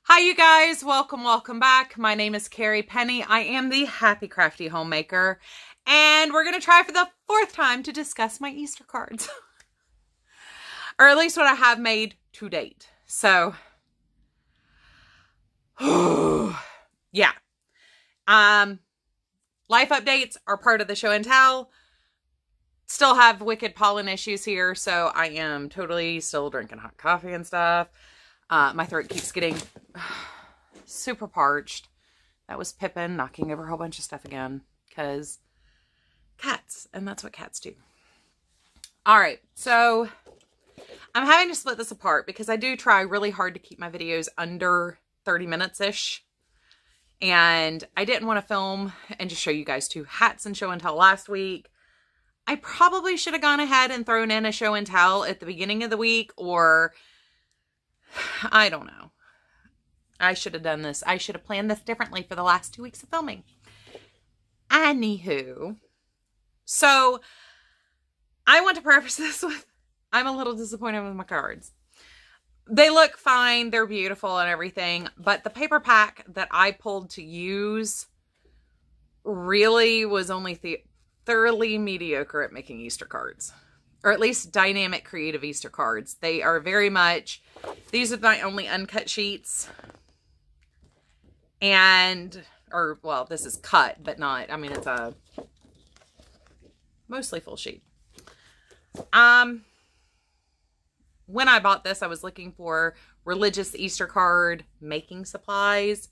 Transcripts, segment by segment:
Hi you guys, welcome back. My name is Carrie Penny. I am the Happy Crafty Homemaker, and we're going to try for the fourth time to discuss my Easter cards. Or at least what I have made to date. So, yeah. Life updates are part of the show and tell. Still have wicked pollen issues here, so I am totally still drinking hot coffee and stuff. My throat keeps getting super parched. That was Pippin knocking over a whole bunch of stuff again. Because cats. And that's what cats do. Alright. So I'm having to split this apart. Because I do try really hard to keep my videos under 30 minutes-ish. And I didn't want to film and just show you guys two hats and show and tell last week. I probably should have gone ahead and thrown in a show and tell at the beginning of the week. Or I don't know. I should have done this. I should have planned this differently for the last 2 weeks of filming. Anywho. So, I want to preface this with, I'm a little disappointed with my cards. They look fine. They're beautiful and everything. But the paper pack that I pulled to use really was only thoroughly mediocre at making Easter cards. Or at least dynamic creative Easter cards. They are very much, these are my only uncut sheets. And, well, this is cut, but not, I mean, it's a mostly full sheet. When I bought this, I was looking for religious Easter card making supplies.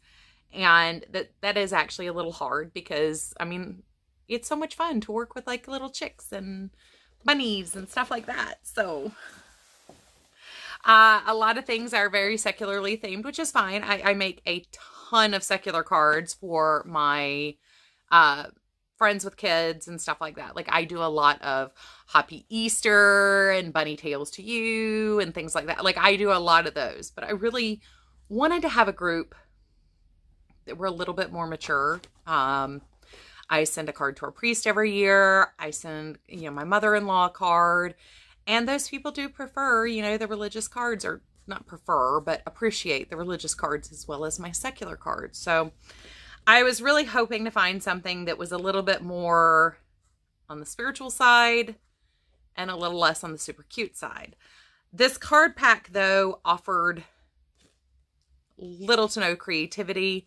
And that is actually a little hard because, I mean, it's so much fun to work with like little chicks and bunnies and stuff like that. So a lot of things are very secularly themed, which is fine. I make a ton of secular cards for my friends with kids and stuff like that. Like I do a lot of Happy Easter and Bunny Tales to You and things like that. Like I do a lot of those, but I really wanted to have a group that were a little bit more mature. I send a card to our priest every year. I send, my mother-in-law a card. And those people do prefer, the religious cards, or not prefer, but appreciate the religious cards as well as my secular cards. So I was really hoping to find something that was a little bit more on the spiritual side and a little less on the super cute side. This card pack, though, offered little to no creativity.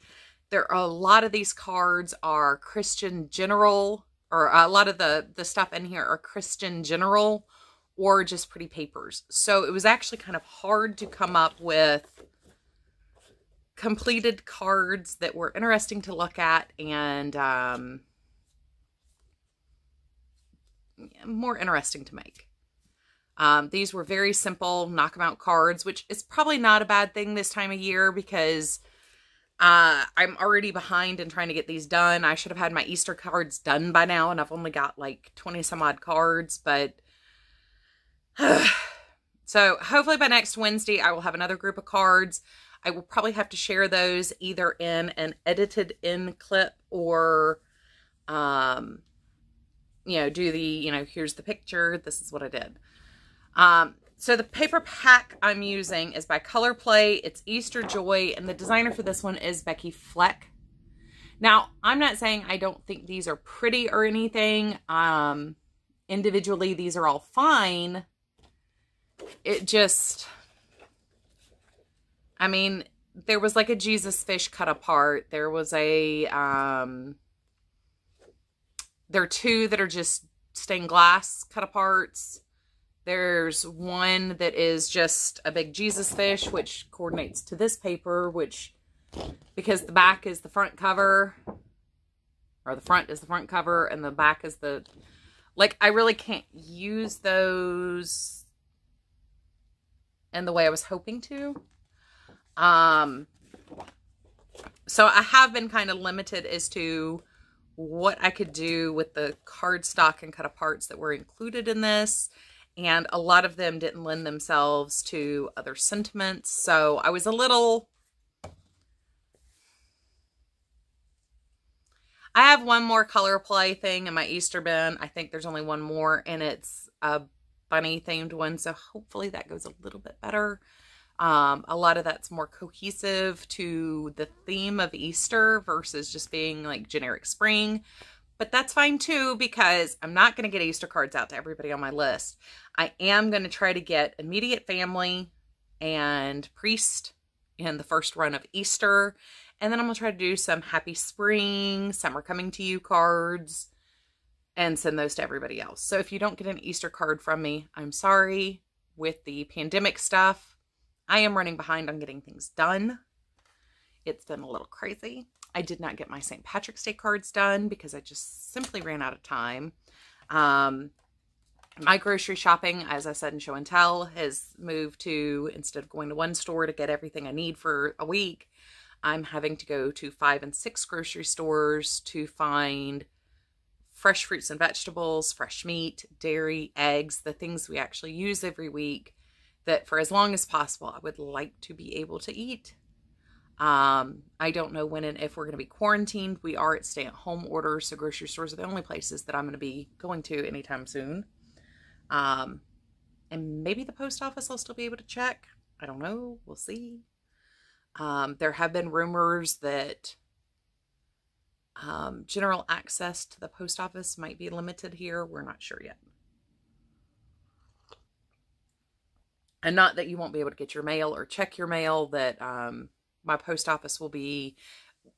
There are a lot of these cards are Christian general, or a lot of the stuff in here are Christian general or just pretty papers. So it was actually kind of hard to come up with completed cards that were interesting to look at and more interesting to make. These were very simple knock 'em out cards, which is probably not a bad thing this time of year because I'm already behind in trying to get these done. I should have had my Easter cards done by now, and I've only got like 20 some odd cards, but so hopefully by next Wednesday, I will have another group of cards. I will probably have to share those either in an edited in clip or, do the, here's the picture. This is what I did. So the paper pack I'm using is by Color Play. It's Easter Joy, and the designer for this one is Becky Fleck. Now, I'm not saying I don't think these are pretty or anything. Individually, these are all fine. It just, I mean, there was like a Jesus fish cut apart. There was there are two that are just stained glass cut aparts. There's one that is just a big Jesus fish, which coordinates to this paper, which, because the back is the front cover, or the front is the front cover, and the back is the, like, I really can't use those in the way I was hoping to. So I have been kind of limited as to what I could do with the cardstock and cut aparts that were included in this. And a lot of them didn't lend themselves to other sentiments. So I was a little... I have one more Color Play thing in my Easter bin. I think there's only one more, and it's a bunny themed one. So hopefully that goes a little bit better. A lot of that's more cohesive to the theme of Easter versus just being like generic spring. But that's fine too, because I'm not going to get Easter cards out to everybody on my list. I am going to try to get immediate family and priest in the first run of Easter. And then I'm going to try to do some happy spring, summer coming to you cards and send those to everybody else. So if you don't get an Easter card from me, I'm sorry. With the pandemic stuff, I am running behind on getting things done. It's been a little crazy. I did not get my St. Patrick's Day cards done because I just simply ran out of time. My grocery shopping, as I said in show and tell, has moved to, instead of going to one store to get everything I need for a week, I'm having to go to 5 and 6 grocery stores to find fresh fruits and vegetables, fresh meat, dairy, eggs, the things we actually use every week that for as long as possible I would like to be able to eat. I don't know when and if we're going to be quarantined. We are at stay-at-home orders, so grocery stores are the only places that I'm going to be going to anytime soon. And maybe the post office I'll still be able to check. I don't know. We'll see. There have been rumors that general access to the post office might be limited here. We're not sure yet. And not that you won't be able to get your mail or check your mail, that my post office will be,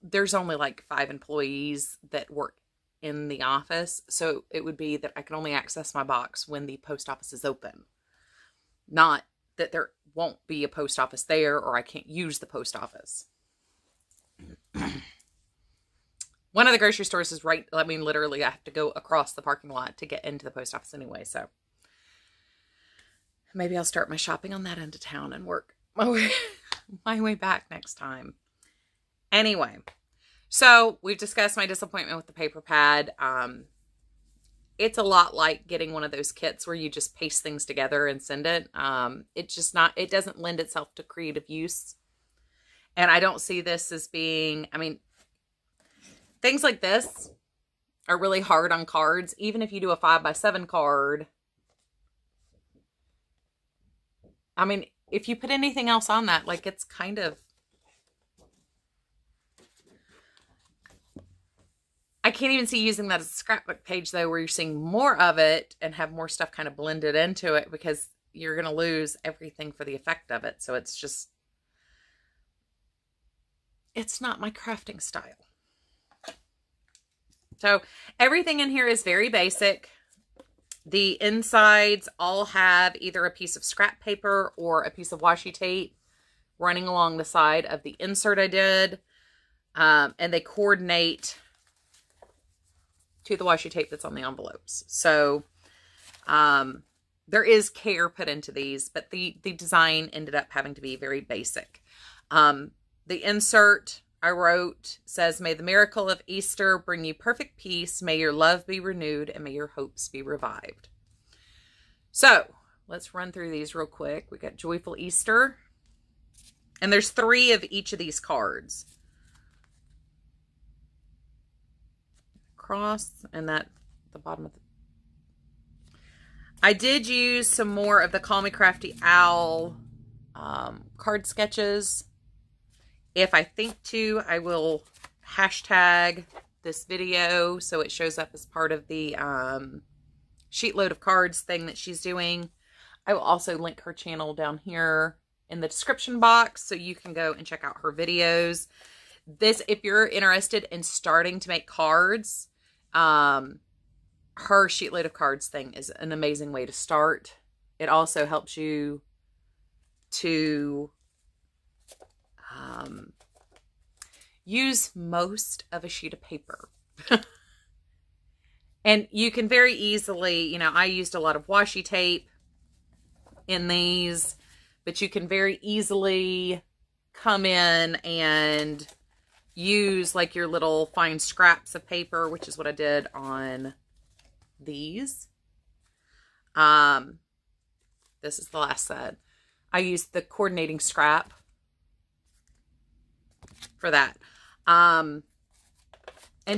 there's only like 5 employees that work in the office. So it would be that I can only access my box when the post office is open. Not that there won't be a post office there or I can't use the post office. One of the grocery stores is right, I mean, literally I have to go across the parking lot to get into the post office anyway. So maybe I'll start my shopping on that end of town and work my way back next time. Anyway, so we've discussed my disappointment with the paper pad. It's a lot like getting one of those kits where you just paste things together and send it. It doesn't lend itself to creative use. And I don't see this as being, I mean, things like this are really hard on cards. Even if you do a 5x7 card, I mean, if you put anything else on that, like it's kind of, I can't even see using that as a scrapbook page though, where you're seeing more of it and have more stuff kind of blended into it, because you're going to lose everything for the effect of it. So it's just, it's not my crafting style. So everything in here is very basic. The insides all have either a piece of scrap paper or a piece of washi tape running along the side of the insert I did. And they coordinate to the washi tape that's on the envelopes. So there is care put into these, but the design ended up having to be very basic. The insert I wrote says, "May the miracle of Easter bring you perfect peace. May your love be renewed and may your hopes be revived." So let's run through these real quick. We got Joyful Easter, and there's 3 of each of these cards. Cross, and that the bottom of the, I did use some more of the Call Me Crafty Owl card sketches. If I think to, I will hashtag this video so it shows up as part of the sheet load of cards thing that she's doing. I will also link her channel down here in the description box so you can go and check out her videos. This, if you're interested in starting to make cards, her sheet load of cards thing is an amazing way to start. It also helps you to use most of a sheet of paper. And you can very easily, you know, I used a lot of washi tape in these, but you can very easily come in and use like your little fine scraps of paper, which is what I did on these. This is the last set. I used the coordinating scrap for that. And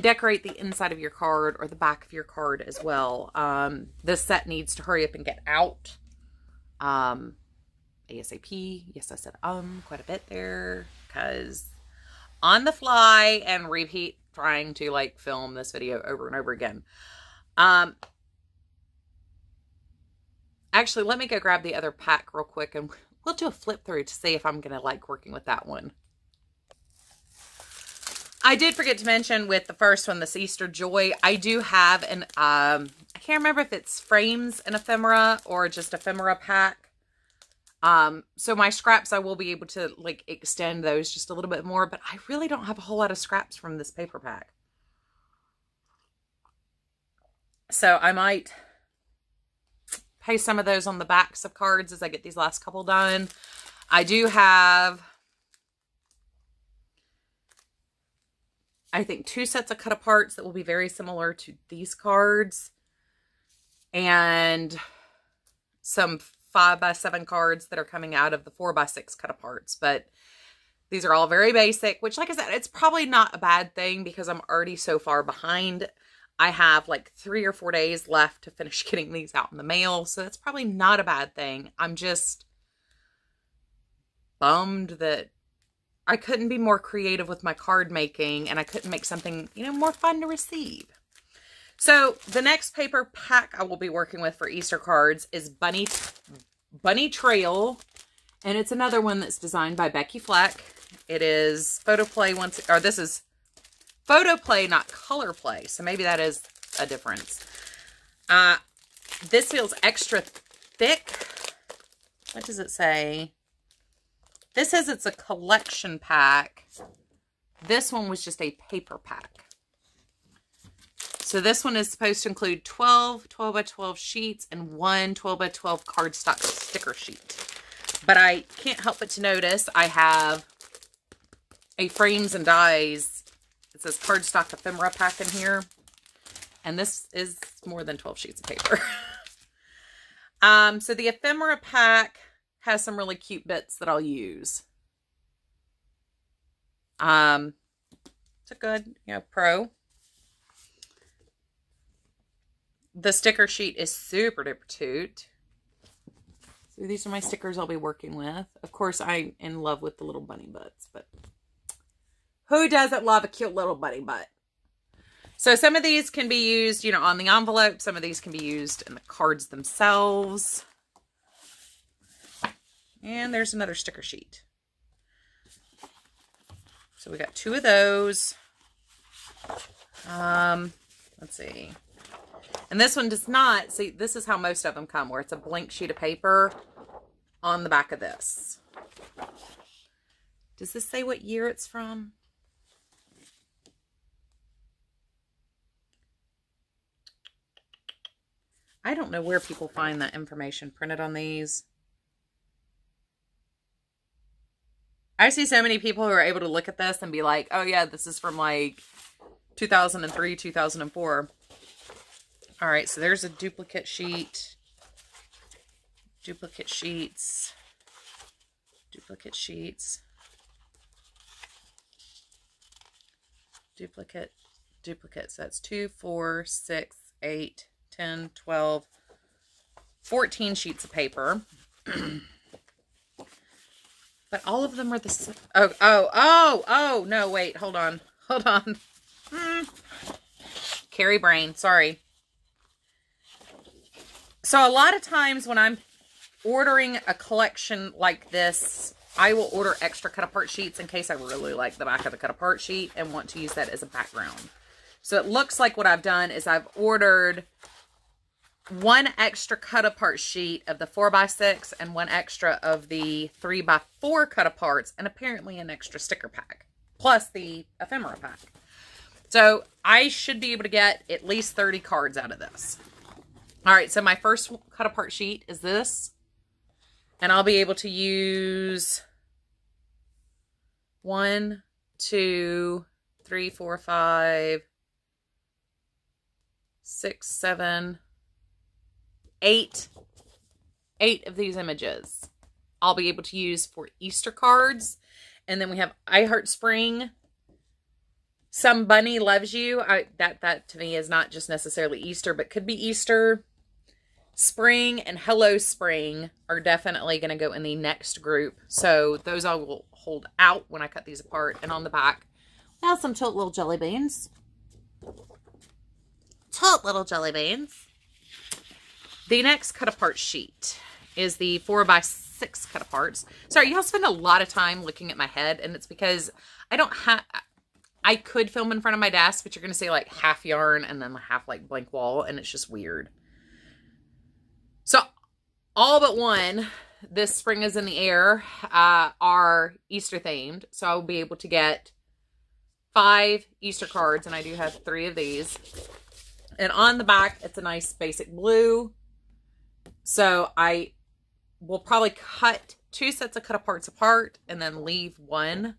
decorate the inside of your card or the back of your card as well. This set needs to hurry up and get out. ASAP. Yes, I said quite a bit there because on the fly and repeat trying to like film this video over and over again. Actually, let me go grab the other pack real quick and we'll do a flip through to see if I'm going to like working with that one. I did forget to mention with the first one, this Easter Joy, I do have an, I can't remember if it's frames and ephemera or just ephemera pack. So my scraps, I will be able to like extend those just a little bit more, but I really don't have a whole lot of scraps from this paper pack. So I might paste some of those on the backs of cards as I get these last couple done. I do have, I think, 2 sets of cut aparts that will be very similar to these cards. And some 5x7 cards that are coming out of the 4x6 cut aparts. But these are all very basic, which, like I said, it's probably not a bad thing because I'm already so far behind. I have like 3 or 4 days left to finish getting these out in the mail. So that's probably not a bad thing. I'm just bummed that I couldn't be more creative with my card making and I couldn't make something, you know, more fun to receive. So the next paper pack I will be working with for Easter cards is Bunny Trail. And it's another one that's designed by Becky Fleck. It is Photo Play this is Photo Play, not Color Play. So maybe that is a difference. This feels extra thick. What does it say? This says it's a collection pack. This one was just a paper pack. So this one is supposed to include 12 12x12 sheets and 1 12x12 cardstock sticker sheet. But I can't help but to notice I have a frames and dies. It says cardstock ephemera pack in here. And this is more than 12 sheets of paper. So the ephemera pack has some really cute bits that I'll use. It's a good, you know, pro. The sticker sheet is super duper toot. So these are my stickers I'll be working with. Of course, I'm in love with the little bunny butts, but who doesn't love a cute little bunny butt? So some of these can be used, you know, on the envelope. Some of these can be used in the cards themselves. And there's another sticker sheet. So we got 2 of those. Let's see. And this one does not, see, this is how most of them come, where it's a blank sheet of paper on the back of this. Does this say what year it's from? I don't know where people find that information printed on these. I see so many people who are able to look at this and be like, oh yeah, this is from like 2003, 2004. All right, so there's a duplicate sheet. Duplicate sheets. Duplicate sheets. Duplicate. Duplicate. So that's 2, 4, 6, 8, 10, 12, 14 sheets of paper. But all of them are the same. Oh, no, wait, hold on. Carrie brain, sorry. So a lot of times when I'm ordering a collection like this, I will order extra cut apart sheets in case I really like the back of the cut apart sheet and want to use that as a background. So it looks like what I've done is I've ordered 1 extra cut apart sheet of the 4x6 and 1 extra of the 3x4 cut aparts, and apparently an extra sticker pack plus the ephemera pack. So I should be able to get at least 30 cards out of this. All right, so my first cut apart sheet is this, and I'll be able to use 1, 2, 3, 4, 5, 6, 7, 8 of these images I'll be able to use for Easter cards. And then we have I Heart Spring, Some Bunny Loves You. That to me is not just necessarily Easter, but could be Easter. Spring and Hello Spring are definitely going to go in the next group. So those I will hold out when I cut these apart. And on the back, now some tote little jelly beans. Tote little jelly beans. The next cut apart sheet is the 4x6 cut aparts. Sorry, y'all spend a lot of time looking at my head, and it's because I could film in front of my desk, but you're going to see like half yarn and then half like blank wall, and it's just weird. So all but one, this spring is in the air, are Easter themed. So I'll be able to get 5 Easter cards, and I do have 3 of these. And on the back, it's a nice basic blue. So I will probably cut 2 sets of cut aparts apart and then leave one.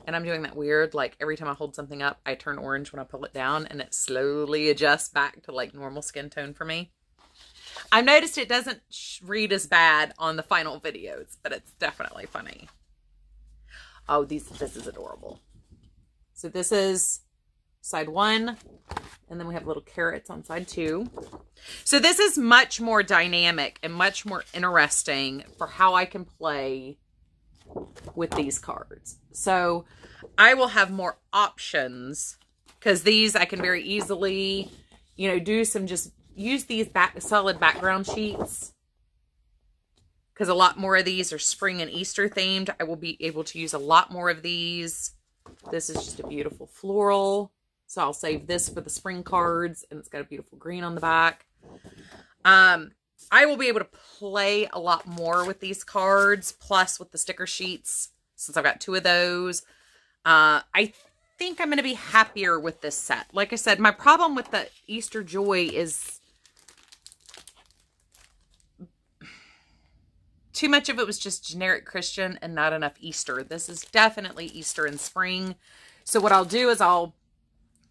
And I'm doing that weird, like every time I hold something up, I turn orange when I pull it down, and it slowly adjusts back to like normal skin tone for me. I've noticed it doesn't read as bad on the final videos, but it's definitely funny. Oh, this is adorable. So this is side 1, and then we have little carrots on side 2. So this is much more dynamic and much more interesting for how I can play with these cards. So I will have more options, because these I can very easily, you know, do some, just use these solid background sheets, because a lot more of these are spring and Easter themed. I will be able to use a lot more of these. This is just a beautiful floral. So I'll save this for the spring cards, and it's got a beautiful green on the back. I will be able to play a lot more with these cards, plus with the sticker sheets, since I've got 2 of those. I think I'm going to be happier with this set. Like I said, my problem with the Easter Joy is too much of it was just generic Christian and not enough Easter. This is definitely Easter and spring. So what I'll do is I'll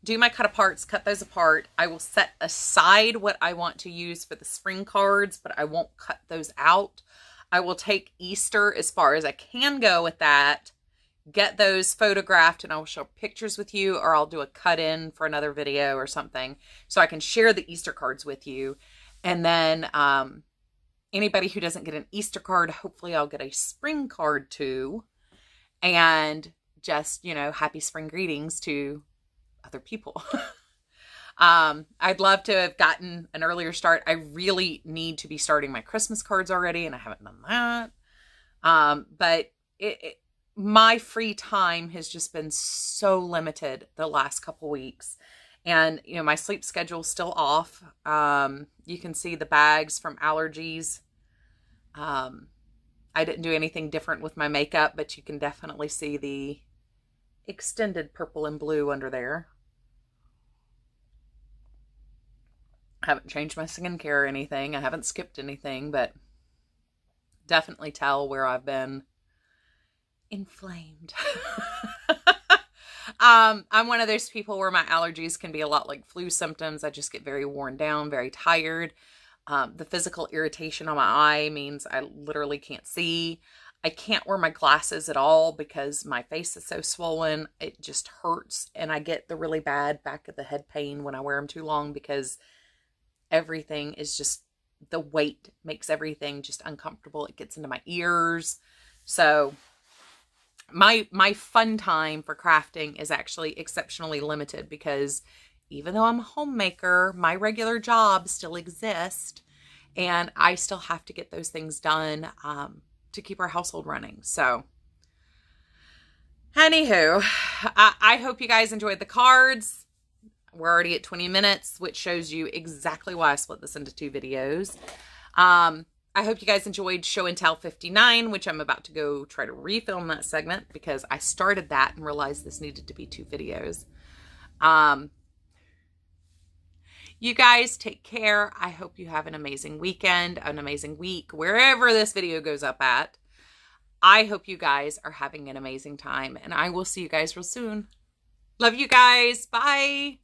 do my cut aparts, cut those apart. I will set aside what I want to use for the spring cards, but I won't cut those out. I will take Easter as far as I can go with that, get those photographed, and I will share pictures with you, or I'll do a cut in for another video or something so I can share the Easter cards with you. And then anybody who doesn't get an Easter card, hopefully I'll get a spring card too. And just, you know, happy spring greetings to other people. I'd love to have gotten an earlier start. I really need to be starting my Christmas cards already, and I haven't done that. But my free time has just been so limited the last couple weeks. And, you know, my sleep schedule's still off. You can see the bags from allergies. I didn't do anything different with my makeup, but you can definitely see the extended purple and blue under there. I haven't changed my skincare or anything. I haven't skipped anything, but definitely tell where I've been inflamed. I'm one of those people where my allergies can be a lot like flu symptoms. I just get very worn down, very tired. The physical irritation on my eye means I literally can't see. I can't wear my glasses at all because my face is so swollen. It just hurts. And I get the really bad back of the head pain when I wear them too long, because everything is just, the weight makes everything just uncomfortable. It gets into my ears. So my fun time for crafting is actually exceptionally limited, because even though I'm a homemaker, my regular job still exists, and I still have to get those things done to keep our household running. So anywho, I hope you guys enjoyed the cards. We're already at 20 minutes, which shows you exactly why I split this into 2 videos. I hope you guys enjoyed Show and Tell 59, which I'm about to go try to refilm that segment, because I started that and realized this needed to be 2 videos. You guys take care. I hope you have an amazing weekend, an amazing week, wherever this video goes up at. I hope you guys are having an amazing time, and I will see you guys real soon. Love you guys. Bye.